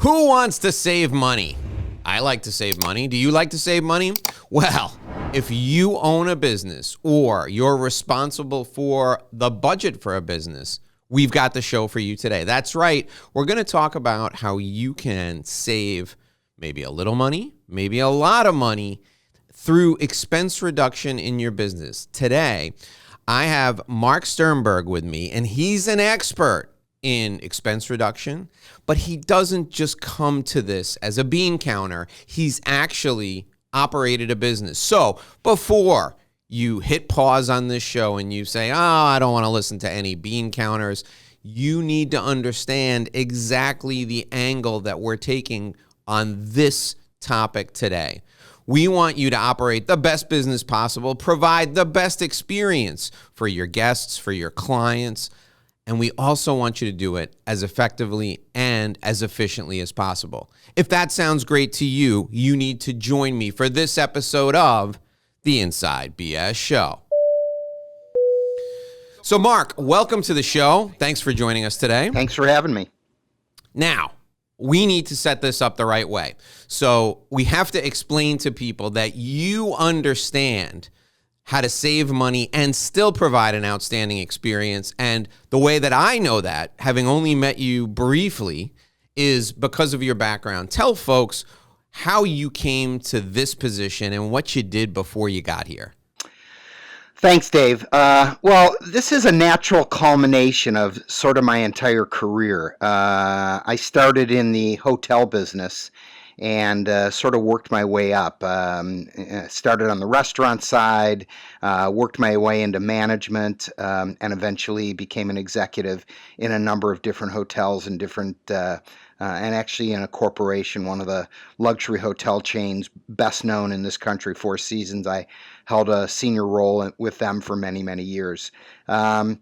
Who wants to save money? I like to save money. Do you like to save money? Well, if you own a business or you're responsible for the budget for a business, we've got the show for you today. That's right. We're going to talk about how you can save maybe a little money, maybe a lot of money through expense reduction in your business. Today, I have Mark Sternberg with me, and he's an expert in expense reduction, but he doesn't just come to this as a bean counter. He's actually operated a business. So before you hit pause on this show and you say, I don't want to listen to any bean counters, you need to understand exactly the angle that we're taking on this topic today. We want you to operate the best business possible, provide the best experience for your guests, for your clients, and we also want you to do it as effectively and as efficiently as possible. If that sounds great to you, you need to join me for this episode of The Inside BS Show. So, Mark, welcome to the show. Thanks for joining us today. Thanks for having me. Now, we need to set this up the right way. So we have to explain to people that you understand how to save money and still provide an outstanding experience. And the way that I know that, having only met you briefly, is because of your background. Tell folks how you came to this position and what you did before you got here. Thanks, Dave. Well, this is a natural culmination of sort of my entire career. I started in the hotel business and sort of worked my way up. Started on the restaurant side, worked my way into management, and eventually became an executive in a number of different hotels and different, and actually in a corporation, one of the luxury hotel chains best known in this country, Four Seasons. I held a senior role with them for many, many years. You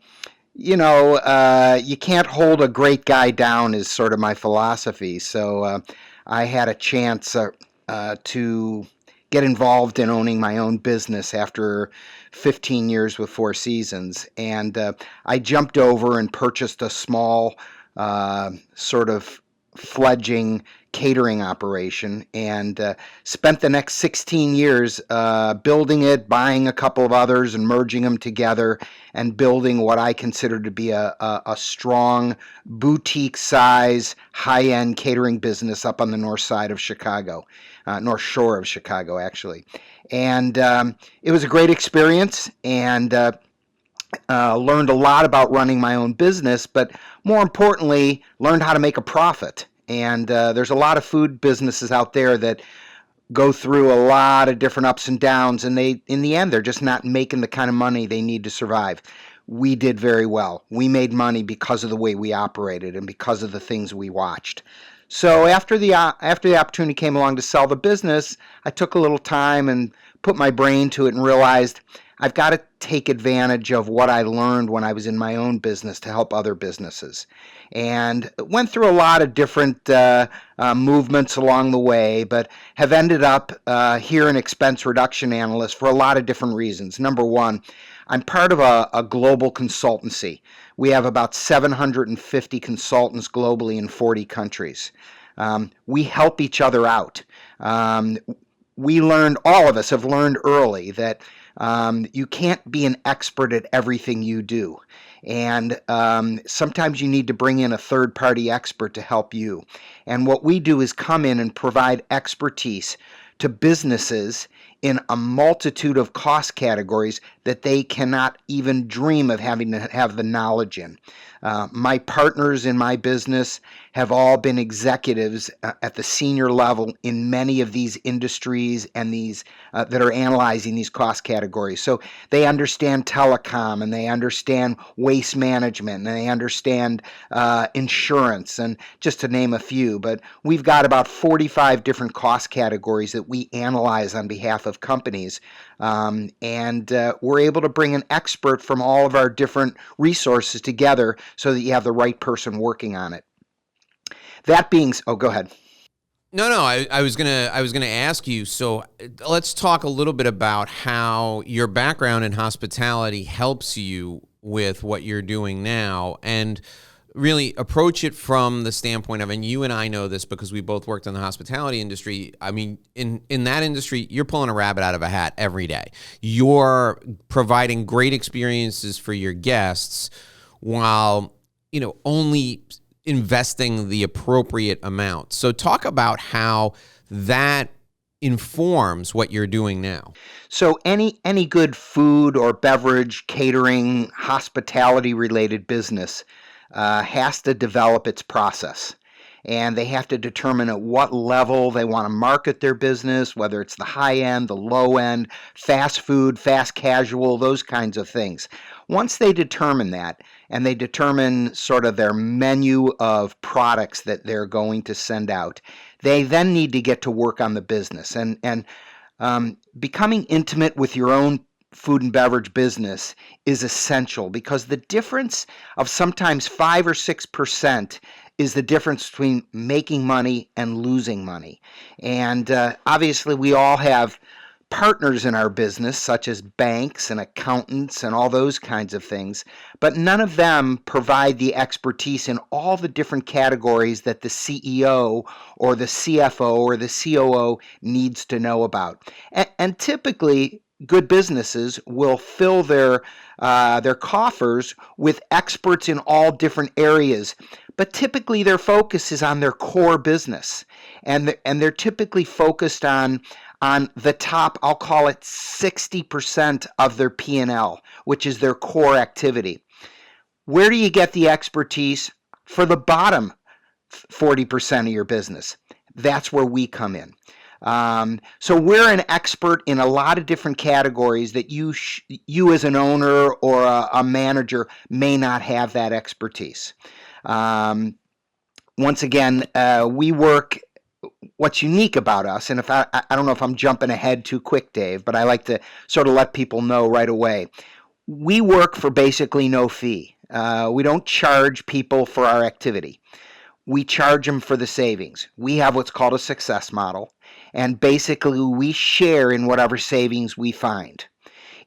can't hold a great guy down is sort of my philosophy. So I had a chance to get involved in owning my own business after 15 years with Four Seasons. And I jumped over and purchased a small sort of fledgling catering operation and spent the next 16 years building it, buying a couple of others and merging them together and building what I consider to be a strong boutique size, high-end catering business up on the north side of Chicago, north shore of Chicago, actually. And it was a great experience and learned a lot about running my own business, but more importantly, learned how to make a profit. And there's a lot of food businesses out there that go through a lot of different ups and downs, and in the end, they're just not making the kind of money they need to survive. We did very well. We made money because of the way we operated and because of the things we watched. So after the opportunity came along to sell the business, I took a little time and put my brain to it and realized I've got to take advantage of what I learned when I was in my own business to help other businesses. And went through a lot of different movements along the way, but have ended up here an expense reduction analyst for a lot of different reasons. Number one, I'm part of a global consultancy. We have about 750 consultants globally in 40 countries. We help each other out. We learned, all of us have learned early that you can't be an expert at everything you do. And sometimes you need to bring in a third-party expert to help you. And what we do is come in and provide expertise to businesses in a multitude of cost categories that they cannot even dream of having to have the knowledge in. My partners in my business have all been executives at the senior level in many of these industries and these that are analyzing these cost categories. So they understand telecom, and they understand waste management, and they understand insurance, and just to name a few. But we've got about 45 different cost categories that we analyze on behalf of companies. And we're able to bring an expert from all of our different resources together so that you have the right person working on it. That being, go ahead. No, I was gonna ask you. So let's talk a little bit about how your background in hospitality helps you with what you're doing now. And really approach it from the standpoint of, and you and I know this because we both worked in the hospitality industry. I mean, in that industry, you're pulling a rabbit out of a hat every day. You're providing great experiences for your guests while, only investing the appropriate amount. So talk about how that informs what you're doing now. So any good food or beverage, catering, hospitality related business has to develop its process. And they have to determine at what level they want to market their business, whether it's the high end, the low end, fast food, fast casual, those kinds of things. Once they determine that, and they determine sort of their menu of products that they're going to send out, they then need to get to work on the business. And becoming intimate with your own food and beverage business is essential, because the difference of sometimes 5 or 6% is the difference between making money and losing money. And obviously we all have partners in our business, such as banks and accountants and all those kinds of things, but none of them provide the expertise in all the different categories that the CEO or the CFO or the COO needs to know about. And typically, good businesses will fill their coffers with experts in all different areas, but typically their focus is on their core business, and they're typically focused on the top, I'll call it 60% of their P&L, which is their core activity. Where do you get the expertise for the bottom 40% of your business? That's where we come in. So we're an expert in a lot of different categories that you as an owner or a manager may not have that expertise. Once again, we work. What's unique about us, and if I don't know if I'm jumping ahead too quick, Dave, but I like to sort of let people know right away. We work for basically no fee. We don't charge people for our activity. We charge them for the savings. We have what's called a success model, and basically we share in whatever savings we find.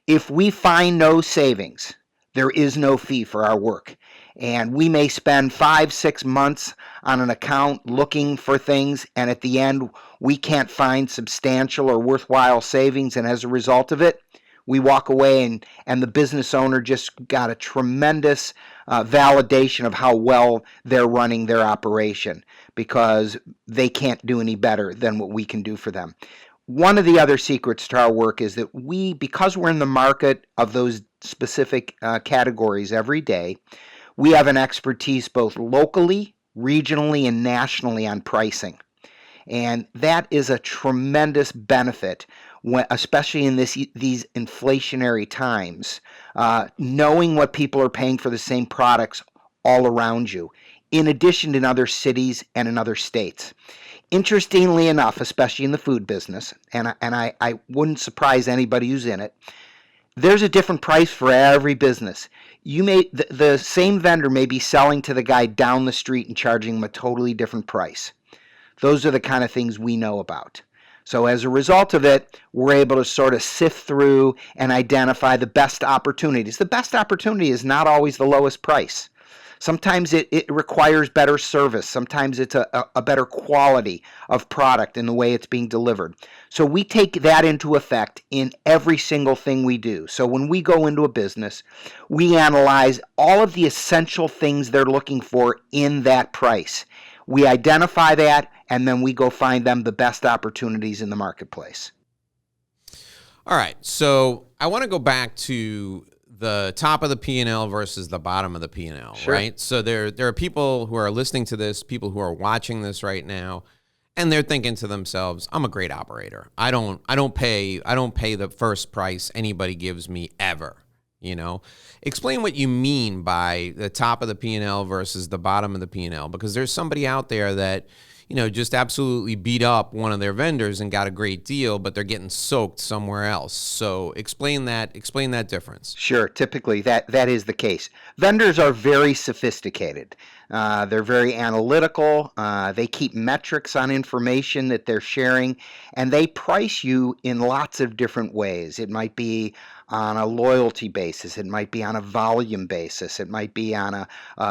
If we find no savings, there is no fee for our work. And we may spend 5-6 months on an account looking for things, and at the end, we can't find substantial or worthwhile savings, and as a result of it, we walk away, and the business owner just got a tremendous validation of how well they're running their operation, because they can't do any better than what we can do for them. One of the other secrets to our work is that because we're in the market of those specific categories every day, we have an expertise both locally, regionally, and nationally on pricing. And that is a tremendous benefit, especially in these inflationary times, knowing what people are paying for the same products all around you, in addition to in other cities and in other states. Interestingly enough, especially in the food business, and I wouldn't surprise anybody who's in it, there's a different price for every business. The same vendor may be selling to the guy down the street and charging him a totally different price. Those are the kind of things we know about. So as a result of it, we're able to sort of sift through and identify the best opportunities. The best opportunity is not always the lowest price. Sometimes it requires better service. Sometimes it's a better quality of product in the way it's being delivered. So we take that into effect in every single thing we do. So when we go into a business, we analyze all of the essential things they're looking for in that price. We identify that, and then we go find them the best opportunities in the marketplace. All right, so I want to go back to the top of the P&L versus the bottom of the P&L, Sure. right? So there are people who are listening to this, people who are watching this right now, and they're thinking to themselves, "I'm a great operator. I don't pay the first price anybody gives me ever." Explain what you mean by the top of the P&L versus the bottom of the P&L, because there's somebody out there that just absolutely beat up one of their vendors and got a great deal, but they're getting soaked somewhere else. So explain that difference. Sure, typically that is the case. Vendors are very sophisticated. They're very analytical. They keep metrics on information that they're sharing, and they price you in lots of different ways. It might be on a loyalty basis. It might be on a volume basis. It might be on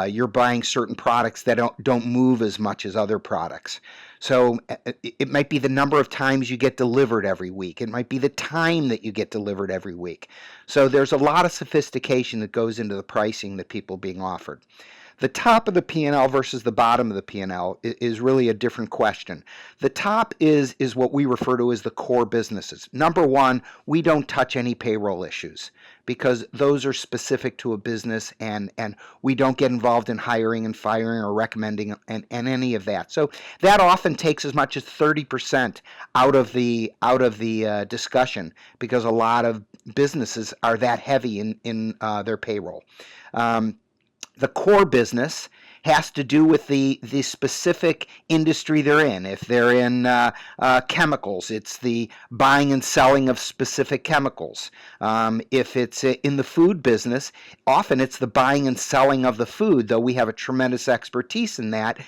you're buying certain products that don't move as much as other products. So it might be the number of times you get delivered every week. It might be the time that you get delivered every week. So there's a lot of sophistication that goes into the pricing that people are being offered. The top of the P&L versus the bottom of the P&L is really a different question. The top is what we refer to as the core businesses. Number one, we don't touch any payroll issues because those are specific to a business, and we don't get involved in hiring and firing or recommending and any of that. So that often takes as much as 30% out of the discussion because a lot of businesses are that heavy in their payroll. The core business has to do with the specific industry they're in. If they're in chemicals, it's the buying and selling of specific chemicals. If it's in the food business, often it's the buying and selling of the food, though we have a tremendous expertise in that.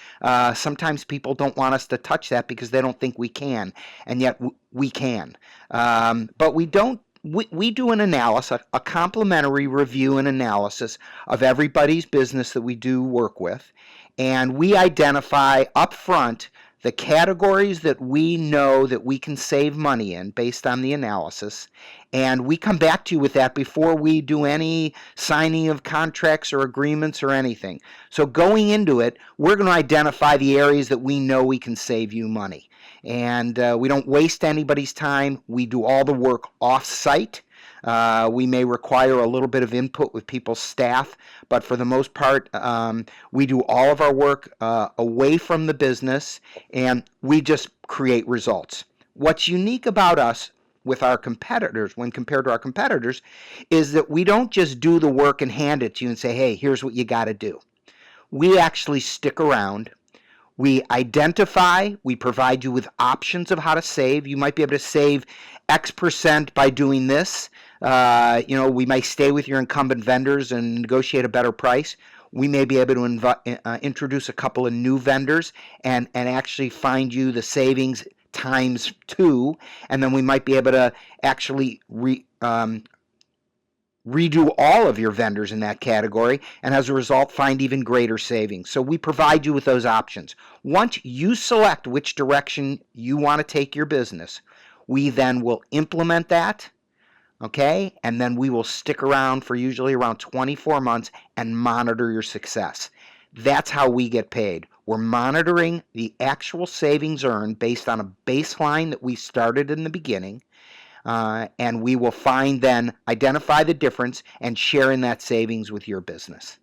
Sometimes people don't want us to touch that because they don't think we can, and yet we can. But we don't. We do an analysis, a complimentary review and analysis of everybody's business that we do work with, and we identify up front the categories that we know that we can save money in based on the analysis, and we come back to you with that before we do any signing of contracts or agreements or anything. So going into it, we're going to identify the areas that we know we can save you money. And we don't waste anybody's time. We do all the work off-site. We may require a little bit of input with people's staff, but for the most part, we do all of our work away from the business, and we just create results. What's unique about us with our competitors, when compared to our competitors, is that we don't just do the work and hand it to you and say, hey, here's what you got to do. We actually stick around. We identify, we provide you with options of how to save. You might be able to save X percent by doing this. We might stay with your incumbent vendors and negotiate a better price. We may be able to introduce a couple of new vendors and actually find you the savings times 2, and then we might be able to actually redo all of your vendors in that category, and as a result find even greater savings. So we provide you with those options. Once you select which direction you want to take your business, we then will implement that, okay? And then we will stick around for usually around 24 months and monitor your success. That's how we get paid. We're monitoring the actual savings earned based on a baseline that we started in the beginning, and we will identify the difference and share in that savings with your business.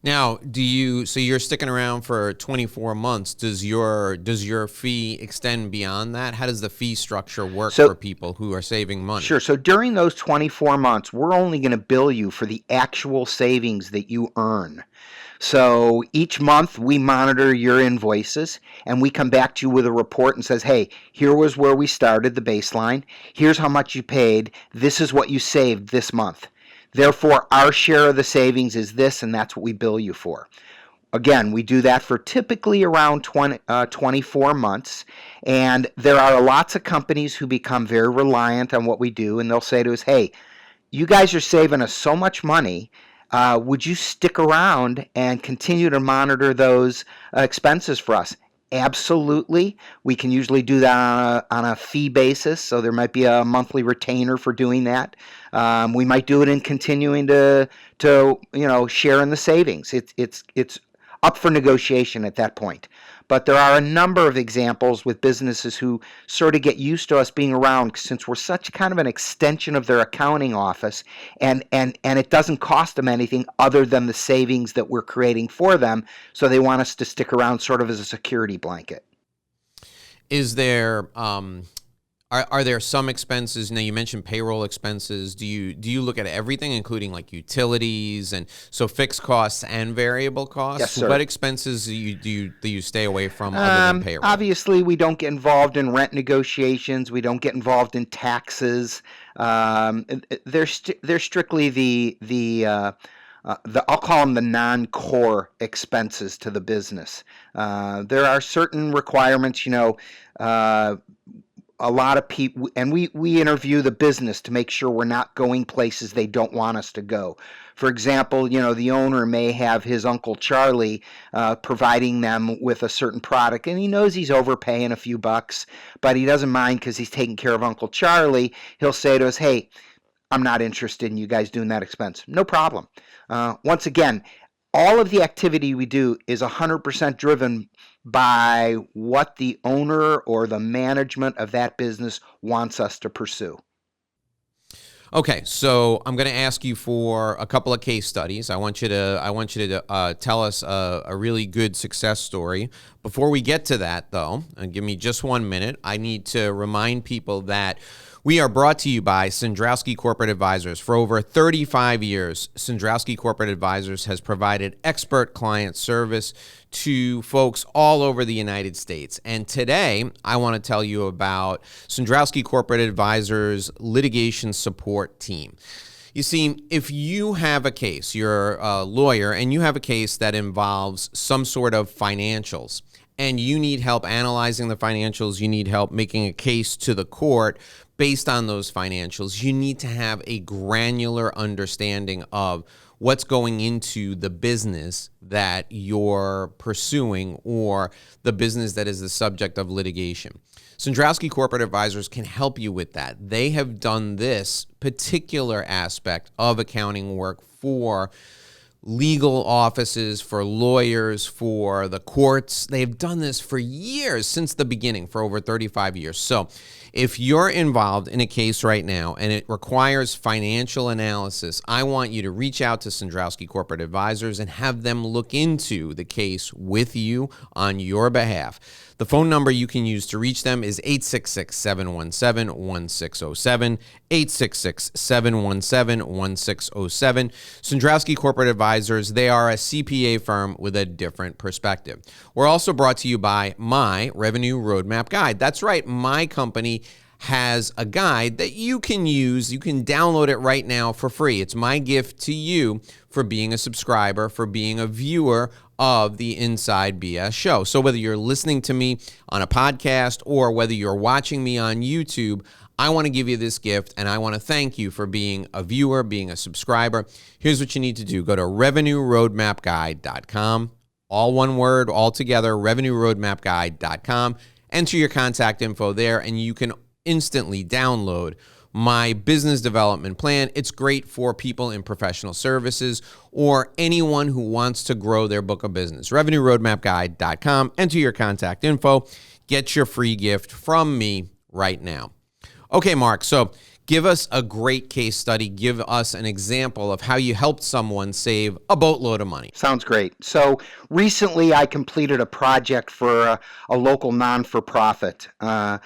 Now, so you're sticking around for 24 months. Does your fee extend beyond that? How does the fee structure work for people who are saving money? Sure. So during those 24 months, we're only going to bill you for the actual savings that you earn. So each month we monitor your invoices and we come back to you with a report and says, hey, here was where we started, the baseline. Here's how much you paid. This is what you saved this month. Therefore, our share of the savings is this, and that's what we bill you for. Again, we do that for typically around 24 months, and there are lots of companies who become very reliant on what we do, and they'll say to us, hey, you guys are saving us so much money. Would you stick around and continue to monitor those expenses for us? Absolutely. We can usually do that on a fee basis, so there might be a monthly retainer for doing that. We might do it in continuing to share in the savings. It's up for negotiation at that point. But there are a number of examples with businesses who sort of get used to us being around since we're such kind of an extension of their accounting office, and it doesn't cost them anything other than the savings that we're creating for them, so they want us to stick around sort of as a security blanket. Is there Are there some expenses? Now you mentioned payroll expenses. Do you look at everything, including like utilities and so fixed costs and variable Yes, costs? sir. What expenses do you stay away from other than payroll? Obviously, we don't get involved in rent negotiations. We don't get involved in taxes. They're strictly the I'll call them the non-core expenses to the business. There are certain requirements, a lot of people, and we interview the business to make sure we're not going places they don't want us to go. For example, the owner may have his Uncle Charlie providing them with a certain product, and he knows he's overpaying a few bucks, but he doesn't mind because he's taking care of Uncle Charlie. He'll say to us, "Hey, I'm not interested in you guys doing that expense." No problem. Once again, all of the activity we do is 100% driven by what the owner or the management of that business wants us to pursue. Okay, so I'm going to ask you for a couple of case studies. I want you to tell us a really good success story. Before we get to that, though, and give me just 1 minute, I need to remind people that we are brought to you by Sandrowski Corporate Advisors. For over 35 years, Sandrowski Corporate Advisors has provided expert client service to folks all over the United States. And today, I want to tell you about Sandrowski Corporate Advisors litigation support team. You see, if you have a case, you're a lawyer, and you have a case that involves some sort of financials, and you need help analyzing the financials, you need help making a case to the court based on those financials, you need to have a granular understanding of what's going into the business that you're pursuing or the business that is the subject of litigation. Sandrowski Corporate Advisors can help you with that. They have done this particular aspect of accounting work for legal offices, for lawyers, for the courts. They've done this for years, since the beginning, for over 35 years. So if you're involved in a case right now and it requires financial analysis, I want you to reach out to Sandrowski Corporate Advisors and have them look into the case with you on your behalf. The phone number you can use to reach them is 866-717-1607, 866-717-1607. Sandrowski Corporate Advisors, they are a CPA firm with a different perspective. We're also brought to you by my Revenue Roadmap Guide. That's right, my company has a guide that you can use. You can download it right now for free. It's my gift to you for being a subscriber, for being a viewer of the Inside BS show. So whether you're listening to me on a podcast or whether you're watching me on YouTube, I want to give you this gift, and I want to thank you for being a viewer, being a subscriber. Here's what you need to do. Go to revenueroadmapguide.com, all one word, all together, revenueroadmapguide.com. Enter your contact info there, and you can instantly download my business development plan. It's great for people in professional services or anyone who wants to grow their book of business. RevenueRoadmapGuide.com. Enter your contact info. Get your free gift from me right now. Okay, Mark, so give us a great case study. Give us an example of how you helped someone save a boatload of money. Sounds great. So recently I completed a project for a local non-for-profit. And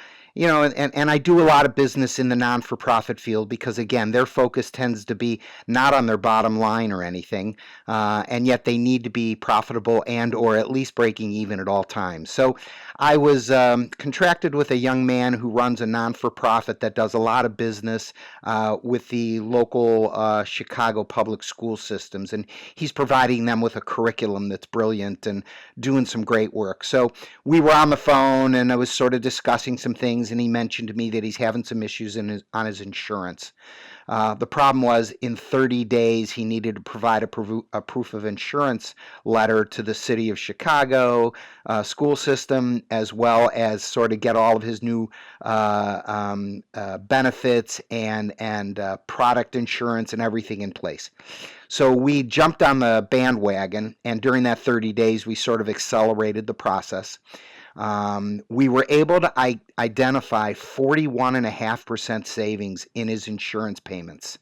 I do a lot of business in the non-for-profit field because, again, their focus tends to be not on their bottom line or anything, and yet they need to be profitable and or at least breaking even at all times. So I was contracted with a young man who runs a non-for-profit that does a lot of business with the local Chicago public school systems, and he's providing them with a curriculum that's brilliant and doing some great work. So we were on the phone, and I was sort of discussing some things, and he mentioned to me that he's having some issues on his insurance. The problem was in 30 days, he needed to provide a proof of insurance letter to the city of Chicago school system, as well as sort of get all of his new benefits and product insurance and everything in place. So we jumped on the bandwagon, and during that 30 days, we sort of accelerated the process. We were able to identify 41.5% savings in his insurance payments.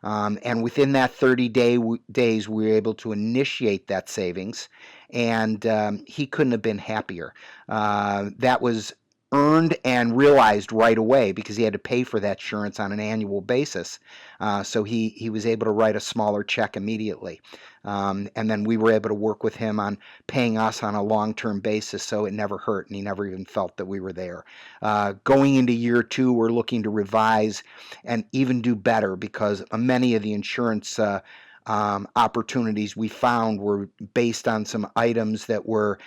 And within that 30 days, we were able to initiate that savings, and he couldn't have been happier. That was earned and realized right away because he had to pay for that insurance on an annual basis. So he was able to write a smaller check immediately. And then we were able to work with him on paying us on a long-term basis, so it never hurt, and he never even felt that we were there. Going into year two, we're looking to revise and even do better because many of the insurance opportunities we found were based on some items that were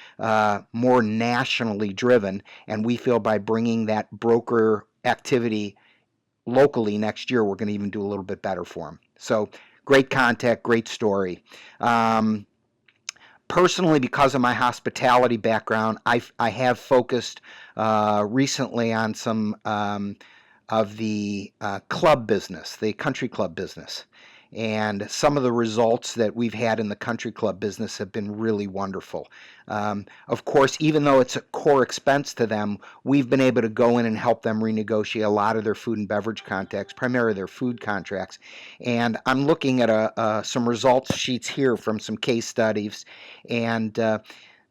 more nationally driven, and we feel by bringing that broker activity locally next year, we're going to even do a little bit better for them. So great contact, great story. Personally, because of my hospitality background, I have focused recently on some of the club business, the country club business. And some of the results that we've had in the country club business have been really wonderful. Of course, even though it's a core expense to them, we've been able to go in and help them renegotiate a lot of their food and beverage contracts, primarily their food contracts. And I'm looking at some results sheets here from some case studies. And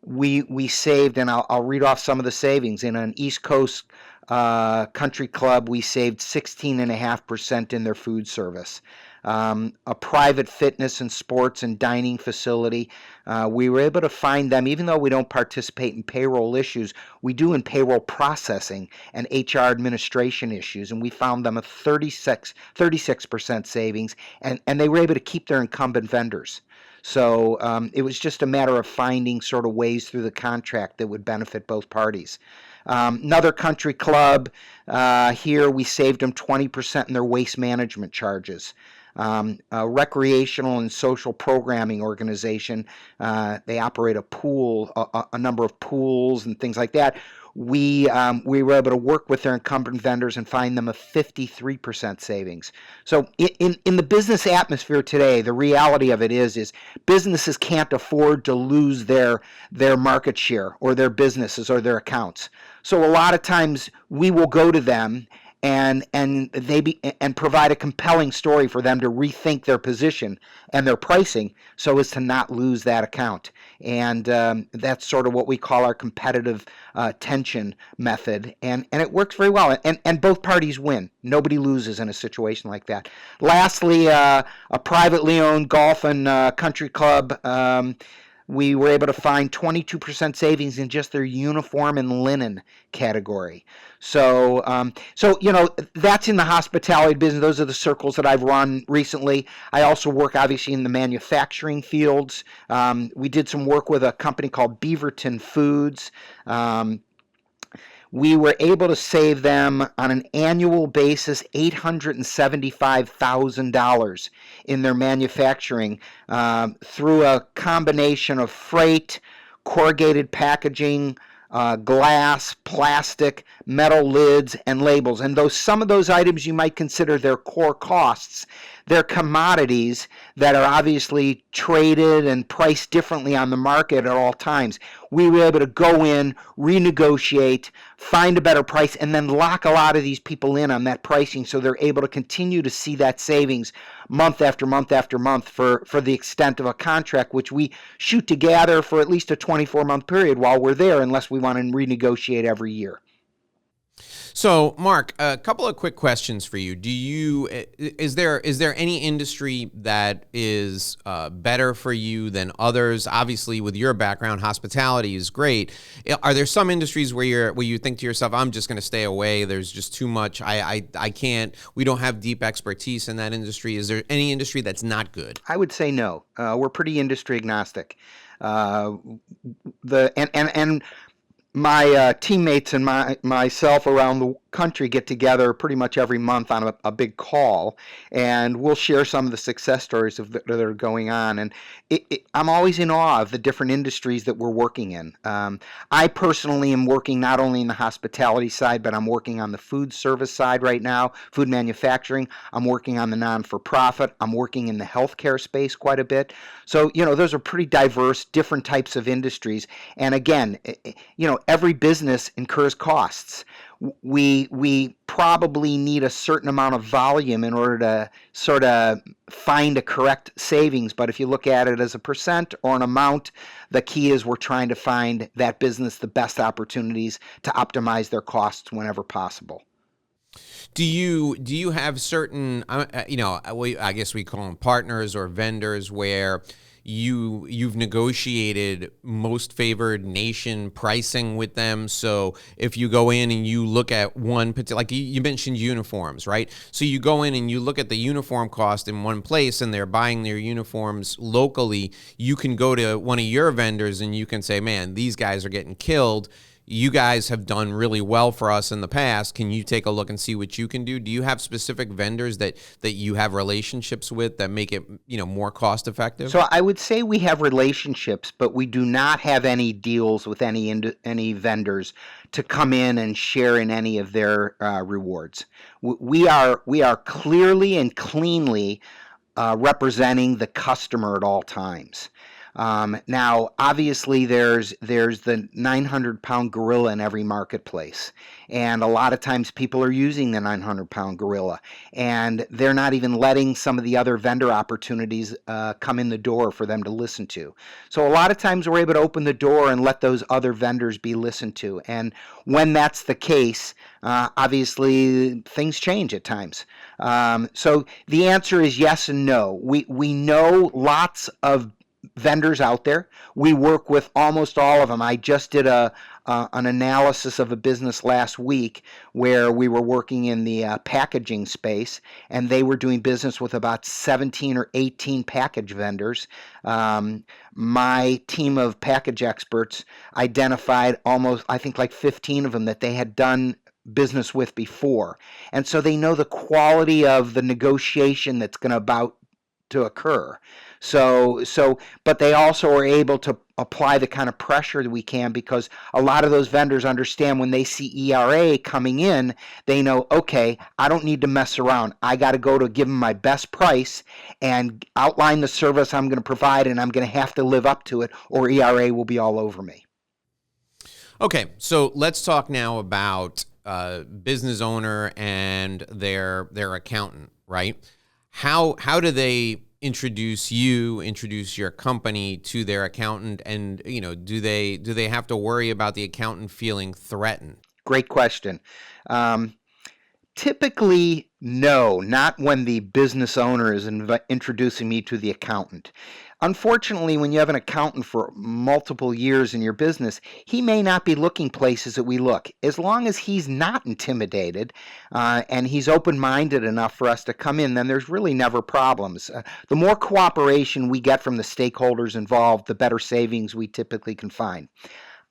we saved, and I'll read off some of the savings. In an East Coast country club, we saved 16.5% in their food service. A private fitness and sports and dining facility, we were able to find them, even though we don't participate in payroll issues, we do in payroll processing and HR administration issues, and we found them a 36% savings, and they were able to keep their incumbent vendors. So it was just a matter of finding sort of ways through the contract that would benefit both parties. Another country club, here we saved them 20% in their waste management charges. A recreational and social programming organization, they operate a pool, a number of pools and things like that. We were able to work with their incumbent vendors and find them a 53% savings. So in the business atmosphere today, the reality of it is businesses can't afford to lose their market share or their businesses or their accounts. So a lot of times we will go to them and provide a compelling story for them to rethink their position and their pricing so as to not lose that account. And that's sort of what we call our competitive tension method. And it works very well. And both parties win. Nobody loses in a situation like that. Lastly, a privately owned golf and country club. We were able to find 22% savings in just their uniform and linen category. So that's in the hospitality business. Those are the circles that I've run recently. I also work, obviously, in the manufacturing fields. We did some work with a company called Beaverton Foods. We were able to save them on an annual basis $875,000 in their manufacturing through a combination of freight, corrugated packaging, glass, plastic, metal lids, and labels. And some of those items you might consider their core costs. They're commodities that are obviously traded and priced differently on the market at all times. We were able to go in, renegotiate, find a better price, and then lock a lot of these people in on that pricing so they're able to continue to see that savings month after month after month for the extent of a contract, which we shoot to gather for at least a 24-month period while we're there, unless we want to renegotiate every year. So, Mark, a couple of quick questions for you. Is there any industry that is better for you than others? Obviously, with your background, hospitality is great. Are there some industries where you think to yourself, I'm just going to stay away, there's just too much, I can't, we don't have deep expertise in that industry? Is there any industry that's not good? I would say no. We're pretty industry agnostic. My teammates and myself around the country get together pretty much every month on a big call, and we'll share some of the success stories that are going on. And I'm always in awe of the different industries that we're working in. I personally am working not only in the hospitality side, but I'm working on the food service side right now, food manufacturing. I'm working on the non-for-profit. I'm working in the healthcare space quite a bit. So, those are pretty diverse, different types of industries. And again, every business incurs costs. we probably need a certain amount of volume in order to sort of find a correct savings. But if you look at it as a percent or an amount, the key is we're trying to find that business the best opportunities to optimize their costs whenever possible. Do you have certain I guess we call them partners or vendors where you've negotiated most favored nation pricing with them? So if you go in and you look at one particular, like you mentioned uniforms, right? So you go in and you look at the uniform cost in one place and they're buying their uniforms locally, you can go to one of your vendors and you can say, man, these guys are getting killed. You guys have done really well for us in the past. Can you take a look and see what you can do? Do you have specific vendors that you have relationships with that make it, more cost effective? So I would say we have relationships, but we do not have any deals with any vendors to come in and share in any of their rewards. We are clearly and cleanly representing the customer at all times. Now, obviously, there's the 900-pound gorilla in every marketplace, and a lot of times people are using the 900-pound gorilla, and they're not even letting some of the other vendor opportunities come in the door for them to listen to. So a lot of times we're able to open the door and let those other vendors be listened to, and when that's the case, obviously things change at times. So the answer is yes and no. We know lots of vendors out there. We work with almost all of them. I just did an analysis of a business last week where we were working in the packaging space, and they were doing business with about 17 or 18 package vendors. My team of package experts identified almost, I think, like 15 of them that they had done business with before. And so they know the quality of the negotiation that's going to about to occur. But they also are able to apply the kind of pressure that we can, because a lot of those vendors understand when they see ERA coming in, they know, okay, I don't need to mess around. I got to go to give them my best price and outline the service I'm going to provide, and I'm going to have to live up to it, or ERA will be all over me. Okay, so let's talk now about business owner and their accountant, right? How do they introduce your company to their accountant, and do they have to worry about the accountant feeling threatened? Great question. Typically, no, not when the business owner is introducing me to the accountant. Unfortunately, when you have an accountant for multiple years in your business, he may not be looking places that we look. As long as he's not intimidated and he's open-minded enough for us to come in, then there's really never problems. The more cooperation we get from the stakeholders involved, the better savings we typically can find.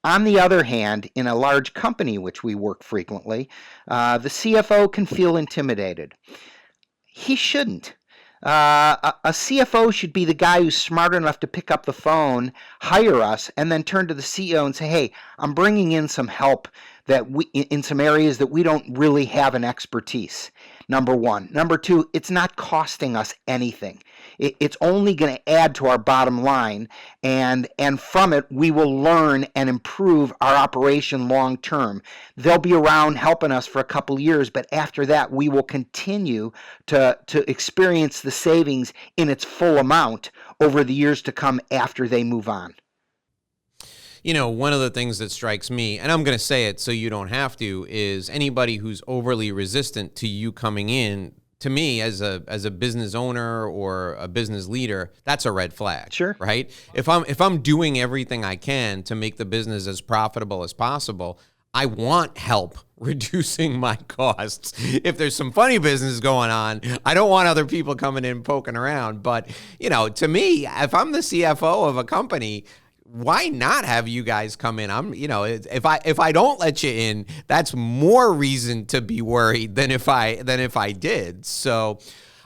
On the other hand, in a large company, which we work frequently, the CFO can feel intimidated. He shouldn't. A CFO should be the guy who's smart enough to pick up the phone, hire us, and then turn to the CEO and say, hey, I'm bringing in some help in some areas that we don't really have an expertise. Number one. Number two, it's not costing us anything. It's only going to add to our bottom line, and from it, we will learn and improve our operation long term. They'll be around helping us for a couple years, but after that, we will continue to experience the savings in its full amount over the years to come after they move on. One of the things that strikes me, and I'm going to say it so you don't have to, is anybody who's overly resistant to you coming in, to me, as a business owner or a business leader, that's a red flag. Sure. Right? If I'm doing everything I can to make the business as profitable as possible, I want help reducing my costs. If there's some funny business going on, I don't want other people coming in poking around. But, to me, if I'm the CFO of a company, why not have you guys come in? If I don't let you in, that's more reason to be worried than if I did. So,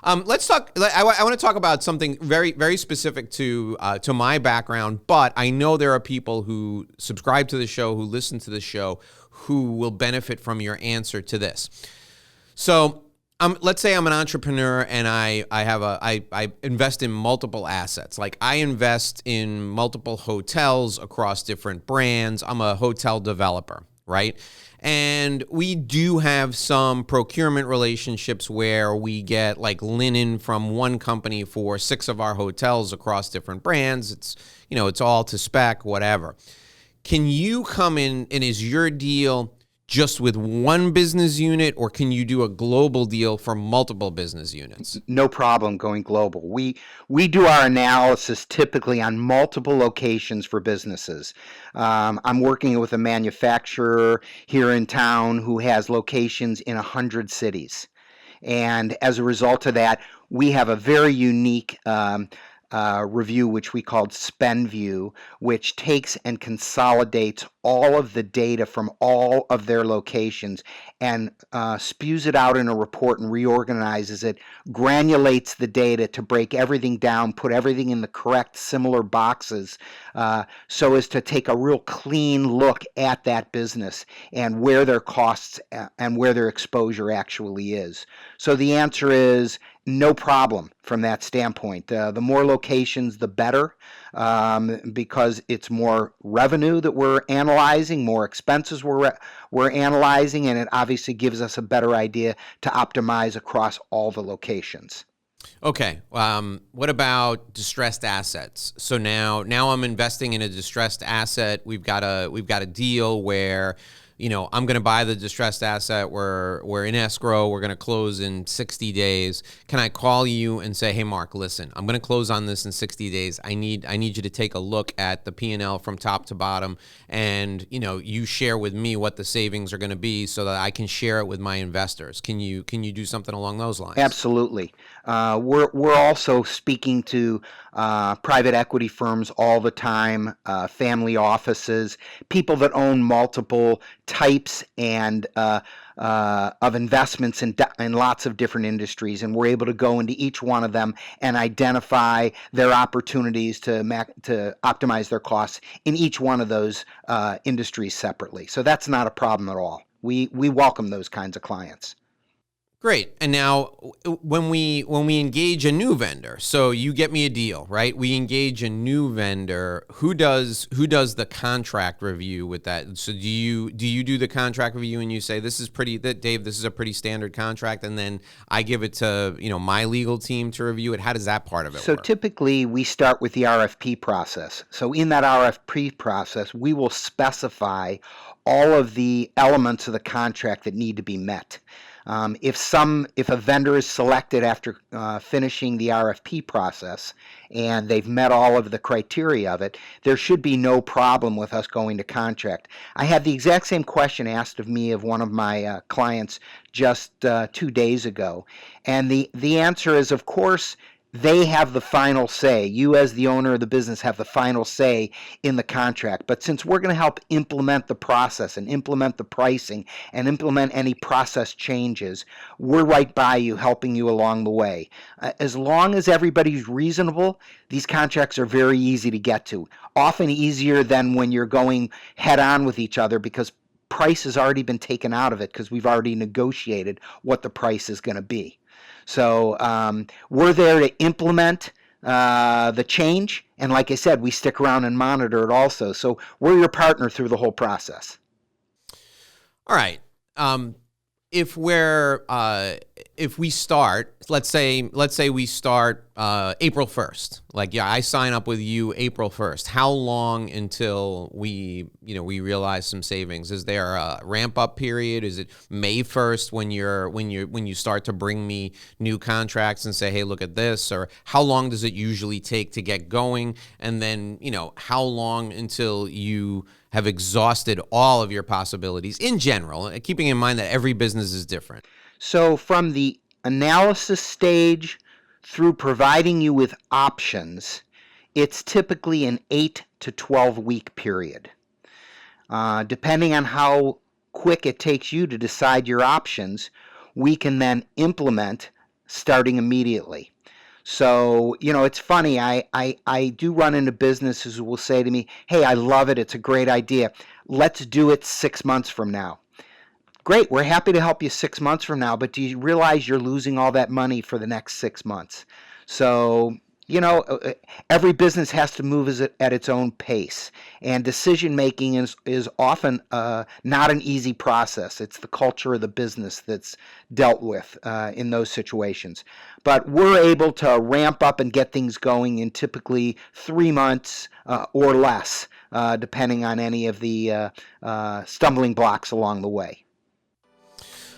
let's talk. I want to talk about something very, very specific to my background. But I know there are people who subscribe to the show, who listen to the show, who will benefit from your answer to this. So, let's say I'm an entrepreneur and I invest in multiple assets. Like I invest in multiple hotels across different brands. I'm a hotel developer, right? And we do have some procurement relationships where we get like linen from one company for 6 of our hotels across different brands. It's all to spec, whatever. Can you come in and is your deal just with one business unit, or can you do a global deal for multiple business units? No problem going global. We do our analysis typically on multiple locations for businesses. I'm working with a manufacturer here in town who has locations in 100 cities. And as a result of that, we have a very unique review, which we called Spend View, which takes and consolidates all of the data from all of their locations and spews it out in a report and reorganizes it, granulates the data to break everything down, put everything in the correct similar boxes, so as to take a real clean look at that business and where their costs and where their exposure actually is. So the answer is no problem from that standpoint. The more locations, the better, because it's more revenue that we're analyzing, more expenses we're analyzing, and it obviously gives us a better idea to optimize across all the locations. Okay. What about distressed assets? So now I'm investing in a distressed asset. We've got a deal where, I'm going to buy the distressed asset. We're in escrow. We're going to close in 60 days. Can I call you and say, hey, Mark, listen, I'm going to close on this in 60 days. I need you to take a look at the P&L from top to bottom, and you share with me what the savings are going to be so that I can share it with my investors. Can you do something along those lines? Absolutely. We're also speaking to private equity firms all the time, family offices, people that own multiple types and of investments in lots of different industries, and we're able to go into each one of them and identify their opportunities to optimize their costs in each one of those industries separately. So that's not a problem at all. We welcome those kinds of clients. Great. And now when we engage a new vendor, so you get me a deal, right? We engage a new vendor. Who does the contract review with that? So do you do the contract review and you say Dave, this is a pretty standard contract, and then I give it to, my legal team to review it? How does that part of it work? So typically we start with the RFP process. So in that RFP process, we will specify all of the elements of the contract that need to be met. If a vendor is selected after finishing the RFP process and they've met all of the criteria of it, there should be no problem with us going to contract. I had the exact same question asked of me of one of my clients just 2 days ago, and the answer is, of course, they have the final say. You, as the owner of the business, have the final say in the contract. But since we're going to help implement the process and implement the pricing and implement any process changes, we're right by you, helping you along the way. As long as everybody's reasonable, these contracts are very easy to get to. Often easier than when you're going head on with each other, because price has already been taken out of it because we've already negotiated what the price is going to be. So we're there to implement the change, and like I said, we stick around and monitor it also. So we're your partner through the whole process. All right. If we start, let's say we start April 1st. I sign up with you April 1st. How long until we realize some savings? Is there a ramp up period? Is it May 1st when you start to bring me new contracts and say, hey, look at this? Or how long does it usually take to get going? And then, how long until you have exhausted all of your possibilities in general, keeping in mind that every business is different? So from the analysis stage through providing you with options, it's typically an 8 to 12 week period. Depending on how quick it takes you to decide your options, we can then implement starting immediately. So, it's funny, I do run into businesses who will say to me, hey, I love it, it's a great idea. Let's do it 6 months from now. Great, we're happy to help you 6 months from now, but do you realize you're losing all that money for the next 6 months? So you know, every business has to move at its own pace, and decision making is often not an easy process. It's the culture of the business that's dealt with in those situations. But we're able to ramp up and get things going in typically 3 months or less, depending on any of the stumbling blocks along the way.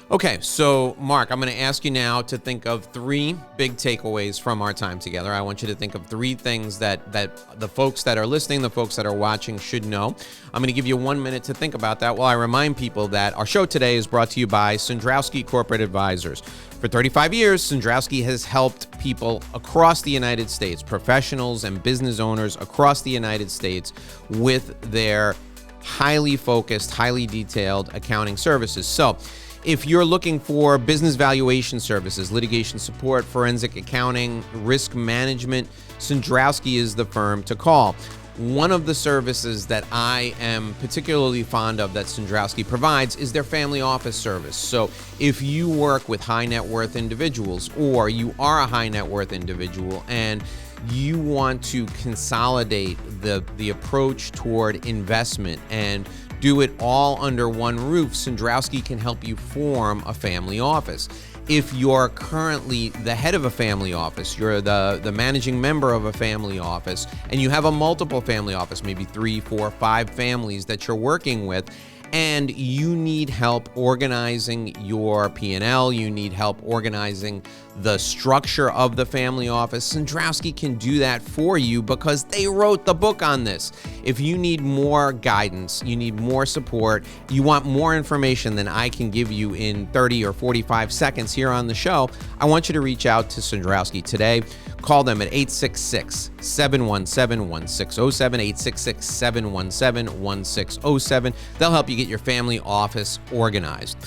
Okay, so Mark, I'm going to ask you now to think of 3 big takeaways from our time together. I want you to think of 3 things that the folks that are listening, the folks that are watching should know. I'm going to give you 1 minute to think about that while I remind people that our show today is brought to you by Sandrowski Corporate Advisors. For 35 years, Sandrowski has helped people across the United States, professionals and business owners across the United States with their highly focused, highly detailed accounting services. So, if you're looking for business valuation services, litigation support, forensic accounting, risk management, Sandrowski is the firm to call. One of the services that I am particularly fond of that Sandrowski provides is their family office service. So if you work with high net worth individuals, or you are a high net worth individual and you want to consolidate the approach toward investment and do it all under one roof, Sandrowski can help you form a family office. If you're currently the head of a family office, you're the managing member of a family office, and you have a multiple family office, maybe 3, 4, 5 families that you're working with, and you need help organizing your P&L, you need help organizing the structure of the family office, Sandrowski can do that for you because they wrote the book on this. If you need more guidance, you need more support, you want more information than I can give you in 30 or 45 seconds here on the show, I want you to reach out to Sandrowski today. Call them at 866-717-1607, 866-717-1607. They'll help you get your family office organized.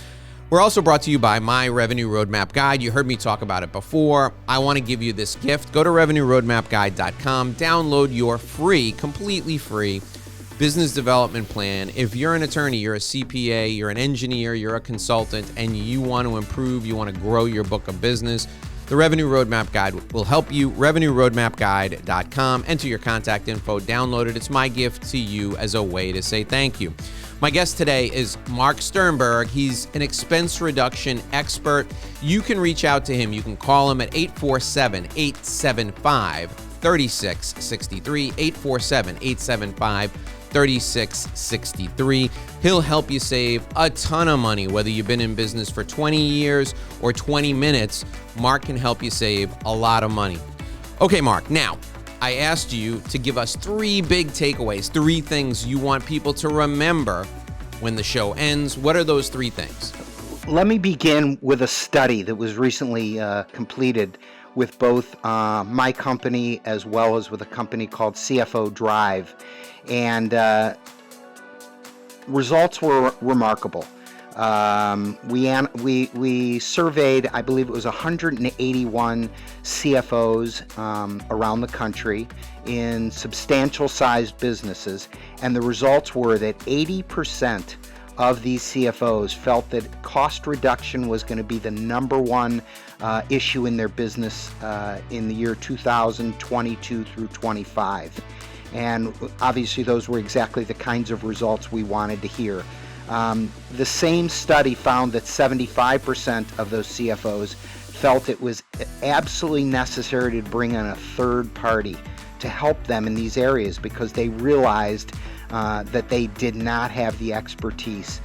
We're also brought to you by My Revenue Roadmap Guide. You heard me talk about it before. I want to give you this gift. Go to revenueroadmapguide.com, download your free, completely free business development plan. If you're an attorney, you're a CPA, you're an engineer, you're a consultant, and you want to improve, you want to grow your book of business, the Revenue Roadmap Guide will help you. RevenueRoadmapGuide.com. Enter your contact info, download it. It's my gift to you as a way to say thank you. My guest today is Mark Sternberg. He's an expense reduction expert. You can reach out to him. You can call him at 847-875-3663, 847-875-3663. He'll help you save a ton of money, whether you've been in business for 20 years or 20 minutes. Mark can help you save a lot of money. Okay, Mark, now, I asked you to give us 3 big takeaways, 3 things you want people to remember when the show ends. What are those 3 things? Let me begin with a study that was recently completed with both my company as well as with a company called CFO Drive. And results were remarkable. We surveyed, I believe it was 181 CFOs around the country in substantial sized businesses, and the results were that 80% of these CFOs felt that cost reduction was going to be the number one issue in their business in the year 2022 through 25. And obviously those were exactly the kinds of results we wanted to hear. The same study found that 75% of those CFOs felt it was absolutely necessary to bring in a third party to help them in these areas because they realized that they did not have the expertise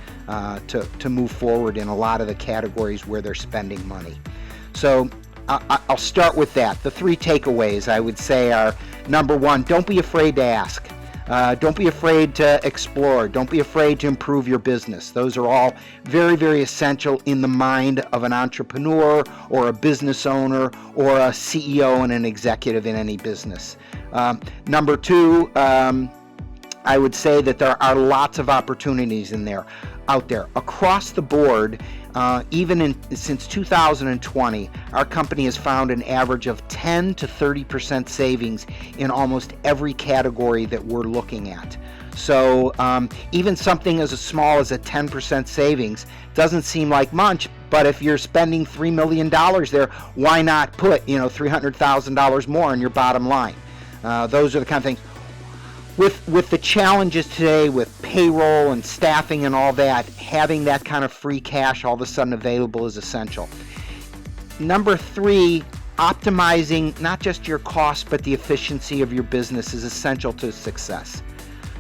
to move forward in a lot of the categories where they're spending money. So I'll start with that. The 3 takeaways I would say are, number 1, don't be afraid to ask. Don't be afraid to explore. Don't be afraid to improve your business. Those are all very, very essential in the mind of an entrepreneur or a business owner or a CEO and an executive in any business. Number 2, I would say that there are lots of opportunities out there across the board. Since 2020, our company has found an average of 10 to 30% savings in almost every category that we're looking at. So even something as small as a 10% savings doesn't seem like much, But if you're spending $3 million there, why not put, $300,000 more on your bottom line? Those are the kind of things. With the challenges today with payroll and staffing and all that, having that kind of free cash all of a sudden available is essential. Number 3, optimizing not just your costs but the efficiency of your business is essential to success.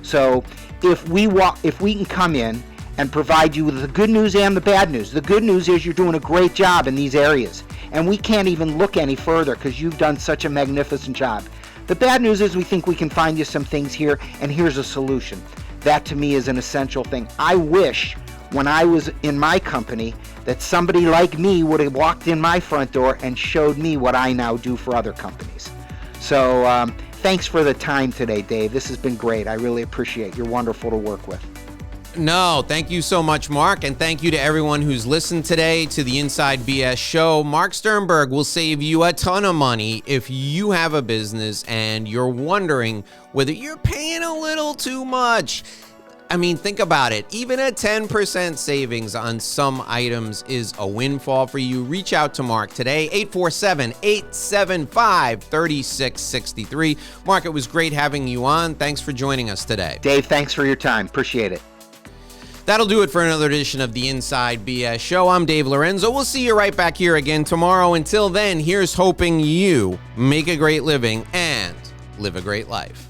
So if we can come in and provide you with the good news and the bad news. The good news is you're doing a great job in these areas, and we can't even look any further because you've done such a magnificent job. The bad news is we think we can find you some things here, and here's a solution. That to me is an essential thing. I wish when I was in my company that somebody like me would have walked in my front door and showed me what I now do for other companies. So thanks for the time today, Dave. This has been great. I really appreciate it. You're wonderful to work with. No, thank you so much, Mark, and thank you to everyone who's listened today to the Inside BS show. Mark Sternberg will save you a ton of money if you have a business and you're wondering whether you're paying a little too much. I mean, think about it. Even a 10% savings on some items is a windfall for you. Reach out to Mark today, 847-875-3663. Mark, it was great having you on. Thanks for joining us today. Dave, thanks for your time. Appreciate it. That'll do it for another edition of the Inside BS Show. I'm Dave Lorenzo. We'll see you right back here again tomorrow. Until then, here's hoping you make a great living and live a great life.